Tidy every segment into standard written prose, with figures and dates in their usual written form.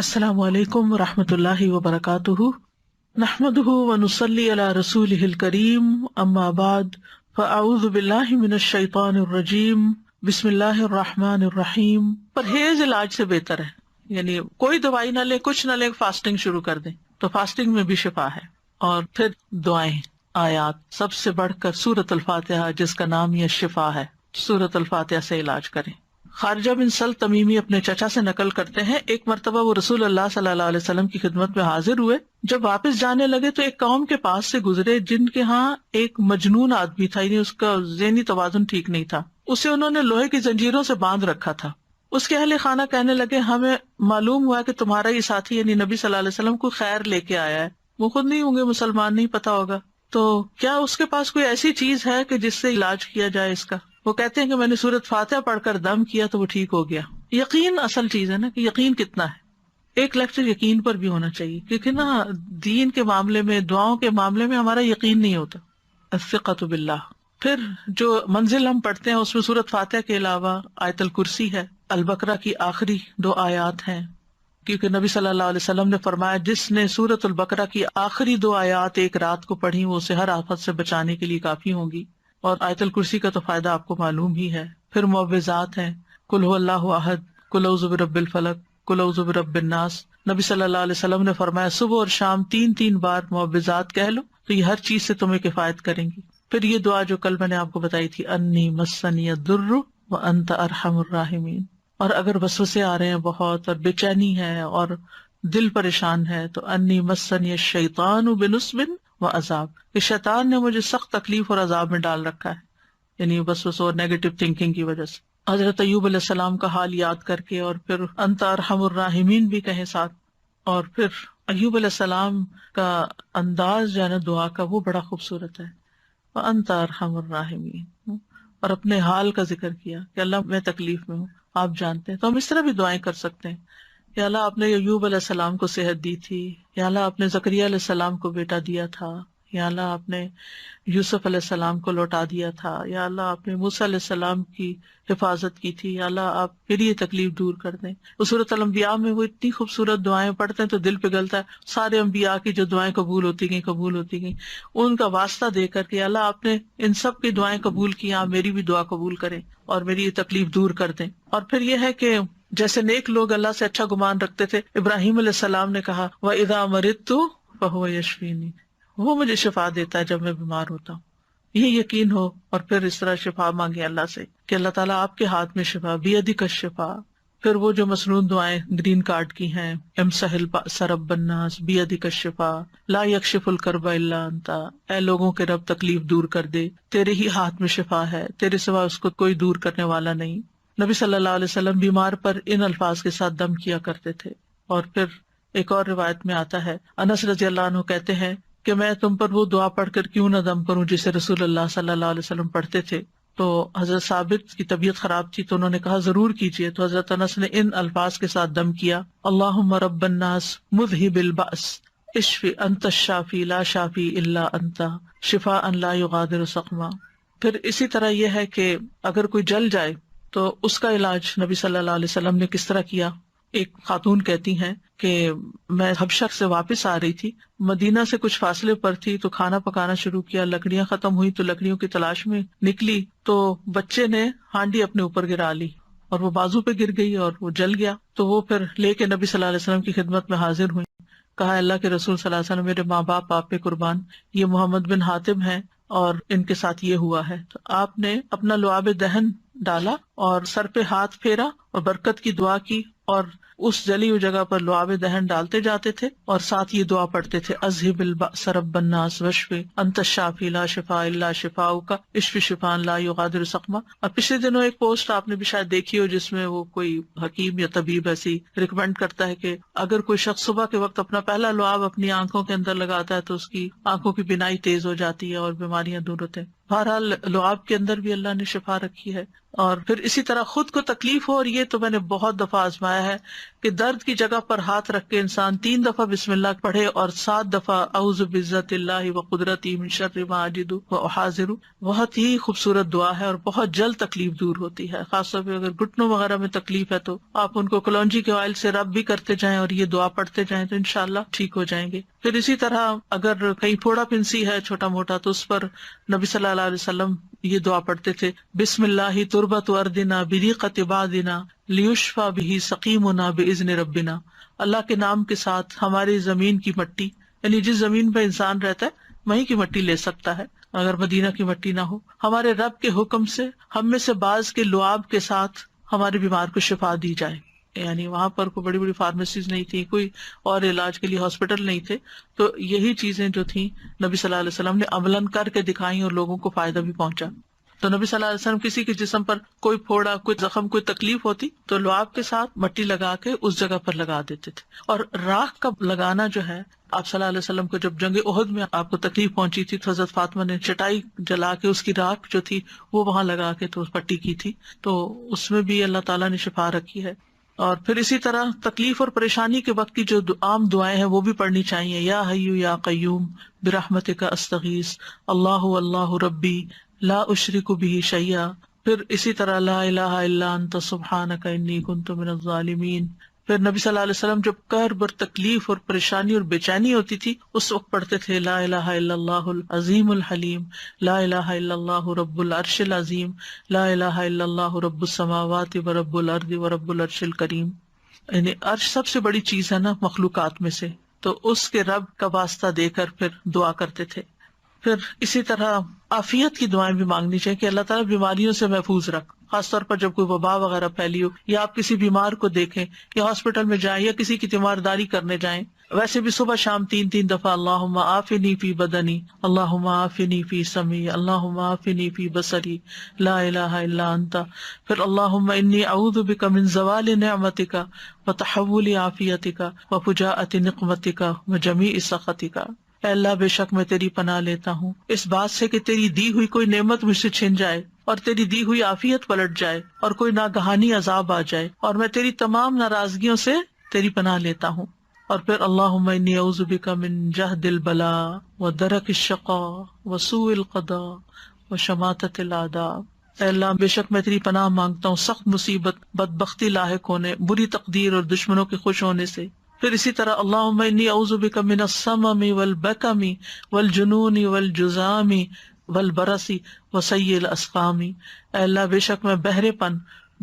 السلام علیکم ورحمۃ اللہ وبرکاتہ، نحمدہ ونصلی علی رسولہ الکریم، اما بعد فاعوذ باللہ من الشیطان الرجیم، بسم اللہ الرحمن الرحیم۔ پرہیز علاج سے بہتر ہے، یعنی کوئی دوائی نہ لے، کچھ نہ لے، فاسٹنگ شروع کر دیں تو فاسٹنگ میں بھی شفا ہے۔ اور پھر دعائیں، آیات، سب سے بڑھ کر سورۃ الفاتحہ جس کا نام یہ شفا ہے، سورۃ الفاتحہ سے علاج کریں۔ خارجہ بن سل تمیمی اپنے چچا سے نقل کرتے ہیں، ایک مرتبہ وہ رسول اللہ صلی اللہ علیہ وسلم کی خدمت میں حاضر ہوئے۔ جب واپس جانے لگے تو ایک قوم کے پاس سے گزرے جن کے ہاں ایک مجنون آدمی تھا، یعنی اس کا ذہنی توازن ٹھیک نہیں تھا۔ اسے انہوں نے لوہے کی زنجیروں سے باندھ رکھا تھا۔ اس کے اہل خانہ کہنے لگے، ہمیں معلوم ہوا کہ تمہارا یہ ساتھی یعنی نبی صلی اللہ علیہ وسلم کو خیر لے کے آیا ہے، وہ خود نہیں ہوں گے مسلمان، نہیں پتا ہوگا، تو کیا اس کے پاس کوئی ایسی چیز ہے کہ جس سے علاج کیا جائے اس کا؟ وہ کہتے ہیں کہ میں نے سورۃ فاتحہ پڑھ کر دم کیا تو وہ ٹھیک ہو گیا۔ یقین اصل چیز ہے نا، کہ یقین کتنا ہے۔ ایک لیکچر یقین پر بھی ہونا چاہیے، کیونکہ نا دین کے معاملے میں، دعاؤں کے معاملے میں ہمارا یقین نہیں ہوتا۔ الثقۃ باللہ۔ پھر جو منزل ہم پڑھتے ہیں اس میں سورۃ فاتحہ کے علاوہ آیت الکرسی ہے، البقرہ کی آخری 2 آیات ہیں، کیونکہ نبی صلی اللہ علیہ وسلم نے فرمایا جس نے سورۃ البقرہ کی آخری 2 آیات ایک رات کو پڑھی وہ اسے ہر آفت سے بچانے کے لیے کافی ہوں گی۔ اور آیت الکرسی کا تو فائدہ آپ کو معلوم ہی ہے۔ پھر معوذات ہیں، قل هو اللہ احد، قل اعوذ برب الفلق، قل اعوذ برب الناس۔ نبی صلی اللہ علیہ وسلم نے فرمایا صبح اور شام 3 بار معوذات کہہ لو تو یہ ہر چیز سے تمہیں کفایت کریں گی۔ پھر یہ دعا جو کل میں نے آپ کو بتائی تھی، انی مسنی الضر وانت ارحم الراحمین۔ اور اگر وسوسے آ رہے ہیں بہت اور بے چینی ہے اور دل پریشان ہے تو انی مسنی الشیطان بنصب وعذاب، کہ شیطان نے مجھے سخت تکلیف اور عذاب میں ڈال رکھا ہے، یعنی وسوسوں اور نیگیٹو تھنکنگ کی وجہ سے۔ حضرت ایوب علیہ السلام کا حال یاد کر کے اور پھر انت ارحم الراحمین بھی کہیں ساتھ۔ اور پھر ایوب علیہ السلام کا انداز جو ہے نا دعا کا، وہ بڑا خوبصورت ہے، وانت ارحم الراحمین، اور اپنے حال کا ذکر کیا کہ اللہ میں تکلیف میں ہوں، آپ جانتے ہیں۔ تو ہم اس طرح بھی دعائیں کر سکتے ہیں، یا اللہ آپ نے ایوب علیہ السلام کو صحت دی تھی، یا اللہ آپ نے زکریا علیہ السلام کو بیٹا دیا تھا، یا اللہ آپ نے یوسف علیہ السلام کو لوٹا دیا تھا، یا اللہ آپ نے موسیٰ علیہ السلام کی حفاظت کی تھی، یا اللہ آپ میری یہ تکلیف دور کر دیں۔ سورۃ الانبیاء میں وہ اتنی خوبصورت دعائیں پڑھتے ہیں تو دل پگھلتا ہے، سارے انبیاء کی جو دعائیں قبول ہوتی گئیں ان کا واسطہ دے کر کے اللہ آپ نے ان سب کی دعائیں قبول کی، آپ میری بھی دعا قبول کریں اور میری یہ تکلیف دور کر دیں۔ اور پھر یہ ہے کہ جیسے نیک لوگ اللہ سے اچھا گمان رکھتے تھے، ابراہیم علیہ السلام نے کہا وَإِذَا مَرِضْتُ فَهُوَ يَشْفِينِ، وہ مجھے شفا دیتا ہے جب میں بیمار ہوتا ہوں۔ یہ یقین ہو اور پھر اس طرح شفا مانگے اللہ سے کہ اللہ تعالیٰ آپ کے ہاتھ میں شفا، بیدک الشفا۔ پھر وہ جو مسنون دعائیں گرین کارڈ کی ہیں، امسح البأس رب الناس بیدک الشفا، لا یکشف الکرب الا انت، اے لوگوں کے رب تکلیف دور کر دے، تیرے ہی ہاتھ میں شفا ہے، تیرے سوا اس کو کوئی دور کرنے والا نہیں۔ نبی صلی اللہ علیہ وسلم بیمار پر ان الفاظ کے ساتھ دم کیا کرتے تھے۔ اور پھر ایک اور روایت میں آتا ہے، انس رضی اللہ عنہ کہتے ہیں کہ میں تم پر وہ دعا پڑھ کر کیوں نہ دم کروں جسے رسول اللہ صلی اللہ علیہ وسلم پڑھتے تھے۔ تو حضرت ثابت کی طبیعت خراب تھی تو انہوں نے کہا ضرور کیجیے، تو حضرت انس نے ان الفاظ کے ساتھ دم کیا، اللہم رب الناس مذہب البأس اشفی انت الشافی لا شافی الا انت شفاء لا یغادر سقما۔ پھر اسی طرح یہ ہے کہ اگر کوئی جل جائے تو اس کا علاج نبی صلی اللہ علیہ وسلم نے کس طرح کیا۔ ایک خاتون کہتی ہیں کہ میں حبشہ سے واپس آ رہی تھی، مدینہ سے کچھ فاصلے پر تھی تو کھانا پکانا شروع کیا، لکڑیاں ختم ہوئی تو لکڑیوں کی تلاش میں نکلی تو بچے نے ہانڈی اپنے اوپر گرا لی اور وہ بازو پہ گر گئی اور وہ جل گیا۔ تو وہ پھر لے کے نبی صلی اللہ علیہ وسلم کی خدمت میں حاضر ہوئی، کہا اللہ کے رسول صلی اللہ علیہ وسلم میرے ماں باپ آپ پہ قربان، یہ محمد بن حاتم ہیں اور ان کے ساتھ یہ ہوا ہے۔ تو آپ نے اپنا لعاب دہن ڈالا اور سر پہ ہاتھ پھیرا اور برکت کی دعا کی، اور اس جلی ہوئی جگہ پر لعاب دہن ڈالتے جاتے تھے اور ساتھ یہ دعا پڑھتے تھے، اذہب البأس رب الناس واشفی انت الشافی لا شفاء الا شفاؤک اشفی شفاء لا یغادر سقما۔ اور پچھلے دنوں ایک پوسٹ آپ نے بھی شاید دیکھی ہو جس میں وہ کوئی حکیم یا طبیب ایسی ریکمینڈ کرتا ہے کہ اگر کوئی شخص صبح کے وقت اپنا پہلا لعاب اپنی آنکھوں کے اندر لگاتا ہے تو اس کی آنکھوں کی بینائی تیز ہو جاتی ہے اور بیماریاں دور ہوتے ہیں۔ بہرحال لعاب کے اندر بھی اللہ نے شفا رکھی ہے۔ اور پھر اسی طرح خود کو تکلیف ہو، اور یہ تو میں نے بہت دفعہ آزمایا ہے کہ درد کی جگہ پر ہاتھ رکھ کے انسان 3 دفعہ بسم اللہ پڑھے اور 7 دفعہ اعوذ بعزت اللہ و قدرتی من شر ما اجد و احاذر. بہت ہی خوبصورت دعا ہے اور بہت جلد تکلیف دور ہوتی ہے. خاص طور پہ اگر گھٹنوں وغیرہ میں تکلیف ہے تو آپ ان کو کلونجی کے آئل سے رب بھی کرتے جائیں اور یہ دعا پڑھتے جائیں تو انشاءاللہ ٹھیک ہو جائیں گے. پھر اسی طرح اگر کہیں پھوڑا پھنسی ہے چھوٹا موٹا تو اس پر نبی صلی اللہ علیہ وسلم یہ دعا پڑھتے تھے، بسم اللہ تربت اردنا بریقت بادنا لیشفا بہ سقیمنا باذن ربنا. اللہ کے نام کے ساتھ ہماری زمین کی مٹی، یعنی جس زمین پہ انسان رہتا ہے وہیں کی مٹی لے سکتا ہے اگر مدینہ کی مٹی نہ ہو. ہمارے رب کے حکم سے ہم میں سے بعض کے لعاب کے ساتھ ہمارے بیمار کو شفا دی جائے. یعنی وہاں پر کوئی بڑی بڑی فارمیسیز نہیں تھی، کوئی اور علاج کے لیے ہاسپٹل نہیں تھے، تو یہی چیزیں جو تھیں نبی صلی اللہ علیہ وسلم نے عملاً کر کے دکھائیں اور لوگوں کو فائدہ بھی پہنچا. تو نبی صلی اللہ علیہ وسلم کسی کے جسم پر کوئی پھوڑا، کوئی زخم، کوئی تکلیف ہوتی تو لعاب کے ساتھ مٹی لگا کے اس جگہ پر لگا دیتے تھے. اور راکھ کا لگانا جو ہے، آپ صلی اللہ علیہ وسلم کو جب جنگ احد میں آپ کو تکلیف پہنچی تھی تو حضرت فاطمہ نے چٹائی جلا کے اس کی راکھ جو تھی وہ وہاں لگا کے تو پٹی کی تھی، تو اس میں بھی اللہ تعالیٰ نے شفا رکھی ہے. اور پھر اسی طرح تکلیف اور پریشانی کے وقت کی جو عام دعائیں ہیں وہ بھی پڑھنی چاہیے. یا حیو یا قیوم برحمتک استغیث اللہ اللہ ربی لا اشرک بہ شیئا. پھر اسی طرح لا الہ الا انت سبحانک انی کنت من الظالمین. پھر نبی صلی اللہ علیہ وسلم جب کرب اور تکلیف اور پریشانی اور بے چینی ہوتی تھی اس وقت پڑھتے تھے لا الہ الا اللہ العظیم الحلیم، لا الہ الا اللہ رب العرش العظیم، لا الہ الا اللہ رب السماوات و رب الارض و رب العرش الکریم. یعنی عرش سب سے بڑی چیز ہے نا مخلوقات میں سے، تو اس کے رب کا واسطہ دے کر پھر دعا کرتے تھے. پھر اسی طرح عافیت کی دعائیں بھی مانگنی چاہیے کہ اللہ تعالیٰ بیماریوں سے محفوظ رکھ، خاص طور پر جب کوئی وبا وغیرہ پھیلی ہو یا آپ کسی بیمار کو دیکھیں یا ہاسپٹل میں جائیں یا کسی کی تیمارداری کرنے جائیں. ویسے بھی صبح شام 3 دفعہ اللہم عافنی فی بدنی، اللہم عافنی فی سمعی، اللہم عافنی فی بصری، لا الہ الا انت. پھر اللہم انی اعوذ بک من زوال نعمتک وتحول عافیتک وفجاءۃ نقمتک وجمیع سخطک. اے اللہ بے شک میں تیری پناہ لیتا ہوں اس بات سے کہ تیری دی ہوئی کوئی نعمت مجھ سے چھن جائے اور تیری دی ہوئی عافیت پلٹ جائے اور کوئی ناگہانی عذاب آ جائے، اور میں تیری تمام ناراضگیوں سے تیری پناہ لیتا ہوں. اور پھر اللہم انی اعوذ بک من جہد البلاء ودرک الشقاء وسوء القضاء وشماتۃ الاعداء. اے اللہ بے شک میں تیری پناہ مانگتا ہوں سخت مصیبت، بدبختی لاحق ہونے، بری تقدیر اور دشمنوں کے خوش ہونے سے. پھر اسی طرح اللہم انی اعوذ بک من السمم والبکم والجنون والجذام والبرص وسیء الاسقام. اے اللہ بے شک میں بہرے پن،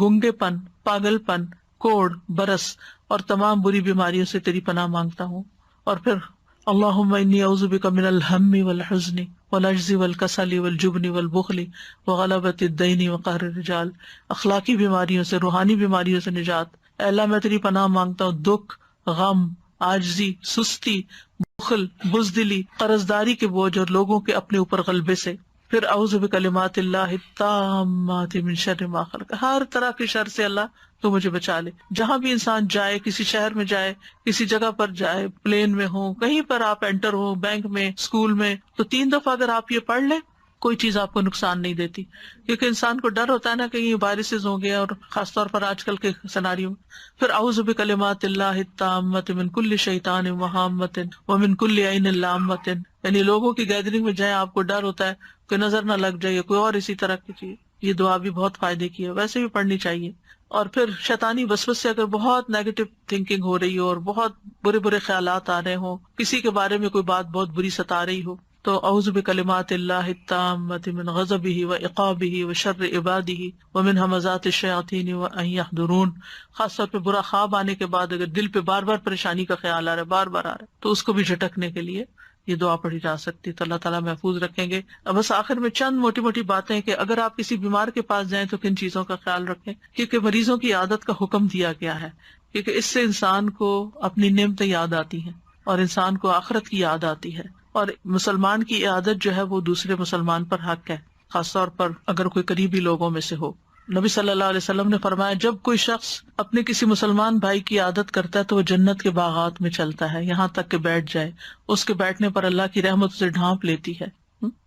گنگے پن، پاگل پن، کوڑ، برس اور تمام بری بیماریوں سے تیری پناہ مانگتا ہوں. اور پھر اللہم انی اعوذ بک من الہم والحزن والعجز والکسل والجبن والبخل وغلبۃ الدین وقہر الرجال. اخلاقی بیماریوں سے، روحانی بیماریوں سے نجات. اے اللہ میں تیری پناہ مانگتا ہوں دکھ، غم، عاجزی، سستی، بخل، بزدلی، قرضداری کے بوجھ اور لوگوں کے اپنے اوپر غلبے سے. پھر اعوذ بکلمات اللہ التامات من شر ما خلق. ہر طرح کے شر سے اللہ تو مجھے بچا لے. جہاں بھی انسان جائے، کسی شہر میں جائے، کسی جگہ پر جائے، پلین میں ہو، کہیں پر آپ انٹر ہو، بینک میں، اسکول میں، تو 3 دفعہ اگر آپ یہ پڑھ لیں کوئی چیز آپ کو نقصان نہیں دیتی. کیونکہ انسان کو ڈر ہوتا ہے نا کہیں وائرسز ہوں گے، اور خاص طور پر آج کل کے سیناریو میں. پھر اعوذ بکلمات اللہ التامات من کل شیطان وہامۃ ومن کل عین لامۃ. یعنی لوگوں کی گیدرنگ میں جائیں آپ کو ڈر ہوتا ہے کہ نظر نہ لگ جائے کوئی اور اسی طرح کی چیز. یہ دعا بھی بہت فائدے کی ہے، ویسے بھی پڑھنی چاہیے. اور پھر شیطانی وسوسے سے اگر بہت نیگیٹو تھنکنگ ہو رہی ہو اور بہت برے برے خیالات آ رہے ہوں، کسی کے بارے میں کوئی بات بہت بری ستا رہی ہو، تو اعوذ بکلمات اللہ التامات من غضبہ وعقابہ وشر عبادہ ومن ھمزات الشیاطین وان یحضرون. خاص طور پہ برا خواب آنے کے بعد اگر دل پہ بار بار پریشانی کا خیال آ رہا ہے، بار بار آ رہا ہے، تو اس کو بھی جھٹکنے کے لیے یہ دعا پڑھی جا سکتی. تو اللہ تعالیٰ محفوظ رکھیں گے. بس آخر میں چند موٹی موٹی باتیں کہ اگر آپ کسی بیمار کے پاس جائیں تو کن چیزوں کا خیال رکھیں، کیونکہ مریضوں کی عادت کا حکم دیا گیا ہے، کیونکہ اس سے انسان کو اپنی نعمتیں یاد آتی ہیں اور انسان کو آخرت کی یاد آتی ہے. اور مسلمان کی عادت جو ہے وہ دوسرے مسلمان پر حق ہے، خاص طور پر اگر کوئی قریبی لوگوں میں سے ہو. نبی صلی اللہ علیہ وسلم نے فرمایا جب کوئی شخص اپنے کسی مسلمان بھائی کی عادت کرتا ہے تو وہ جنت کے باغات میں چلتا ہے یہاں تک کہ بیٹھ جائے. اس کے بیٹھنے پر اللہ کی رحمت اسے ڈھانپ لیتی ہے.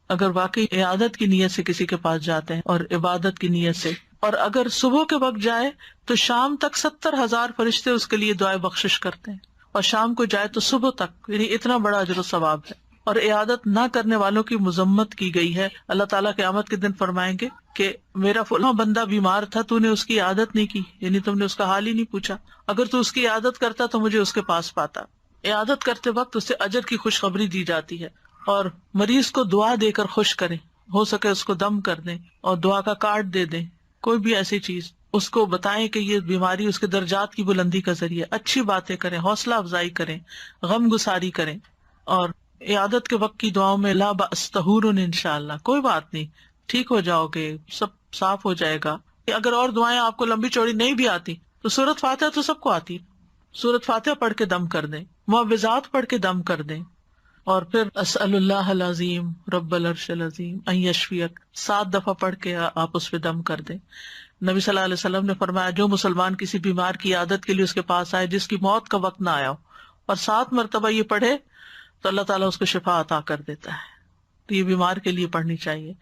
اگر واقعی عادت کی نیت سے کسی کے پاس جاتے ہیں اور عبادت کی نیت سے اور اگر صبح کے وقت جائے تو شام تک 70,000 فرشتے اس کے لیے دعائے بخشش کرتے ہیں، اور شام کو جائے تو صبح تک، یعنی اتنا بڑا اجر و ثواب ہے۔ اور عیادت نہ کرنے والوں کی مذمت کی گئی ہے۔ اللہ تعالیٰ قیامت کے دن فرمائیں گے کہ میرا فلاں بندہ بیمار تھا، تو نے اس کی عیادت نہیں کی، یعنی تم نے اس کا حال ہی نہیں پوچھا، اگر تو اس کی عیادت کرتا تو مجھے اس کے پاس پاتا۔ عیادت کرتے وقت اسے اجر کی خوشخبری دی جاتی ہے، اور مریض کو دعا دے کر خوش کریں، ہو سکے اس کو دم کر دیں اور دعا کا کارڈ دے دیں، کوئی بھی ایسی چیز اس کو بتائیں کہ یہ بیماری اس کے درجات کی بلندی کا ذریعہ، اچھی باتیں کریں، حوصلہ افزائی کریں، غم گساری کریں۔ اور عیادت کے وقت کی دعاؤں میں لا بأس طہورن، انشاءاللہ کوئی بات نہیں، ٹھیک ہو جاؤ گے، سب صاف ہو جائے گا۔ اگر اور دعائیں آپ کو لمبی چوڑی نہیں بھی آتی تو سورۃ فاتحہ تو سب کو آتی، سورۃ فاتحہ پڑھ کے دم کر دیں، معوذات پڑھ کے دم کر دیں، اور پھر اسأل اللہ العظیم رب العرش العظیم ان یشفیک 7 دفعہ پڑھ کے آپ اس پہ دم کر دیں۔ نبی صلی اللہ علیہ وسلم نے فرمایا جو مسلمان کسی بیمار کی عادت کے لیے اس کے پاس آئے جس کی موت کا وقت نہ آیا ہو، اور 7 مرتبہ یہ پڑھے تو اللہ تعالیٰ اس کو شفا عطا کر دیتا ہے۔ تو یہ بیمار کے لیے پڑھنی چاہیے۔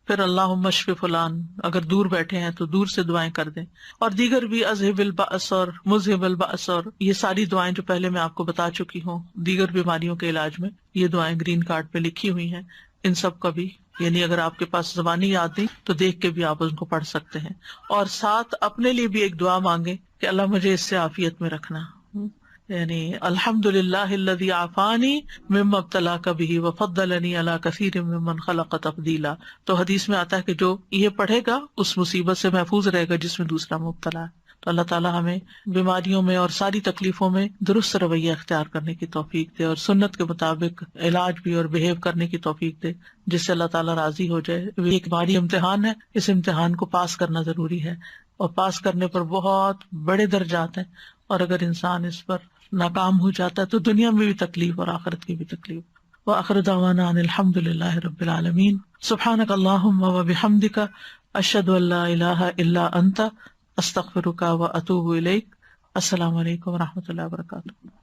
پھر اللہم اشف فلان، اگر دور بیٹھے ہیں تو دور سے دعائیں کر دیں، اور دیگر بھی اذہب البأس اور مذہب البأس، اور یہ ساری دعائیں جو پہلے میں آپ کو بتا چکی ہوں دیگر بیماریوں کے علاج میں، یہ دعائیں گرین کارڈ پہ لکھی ہوئی ہیں، ان سب کا بھی، یعنی اگر آپ کے پاس زبانی یاد نہیں تو دیکھ کے بھی آپ ان کو پڑھ سکتے ہیں۔ اور ساتھ اپنے لیے بھی ایک دعا مانگیں کہ اللہ مجھے اس سے عافیت میں رکھنا، یعنی الحمدللہ الذی عافانی مما ابتلاک بہ وفضلنی علی کثیر ممن خلق تفضیلا۔ تو حدیث میں آتا ہے کہ جو یہ پڑھے گا اس مصیبت سے محفوظ رہے گا جس میں دوسرا مبتلا ہے۔ تو اللہ تعالیٰ ہمیں بیماریوں میں اور ساری تکلیفوں میں درست رویہ اختیار کرنے کی توفیق دے، اور سنت کے مطابق علاج بھی اور بہیو کرنے کی توفیق دے، جس سے اللہ تعالیٰ راضی ہو جائے۔ یہ ایک باری امتحان ہے، اس امتحان کو پاس کرنا ضروری ہے، اور پاس کرنے پر بہت بڑے درجات ہیں، اور اگر انسان اس پر ناکام ہو جاتا ہے تو دنیا میں بھی تکلیف اور آخرت کی بھی تکلیف۔ وآخر دعوانا ان الحمد للہ رب العالمین۔ سبحانک اللہم وبحمدک، اشہد ان لا الہ الا انت، استغفرک واتوب الیک۔ السلام علیکم ورحمۃ اللہ وبرکاتہ۔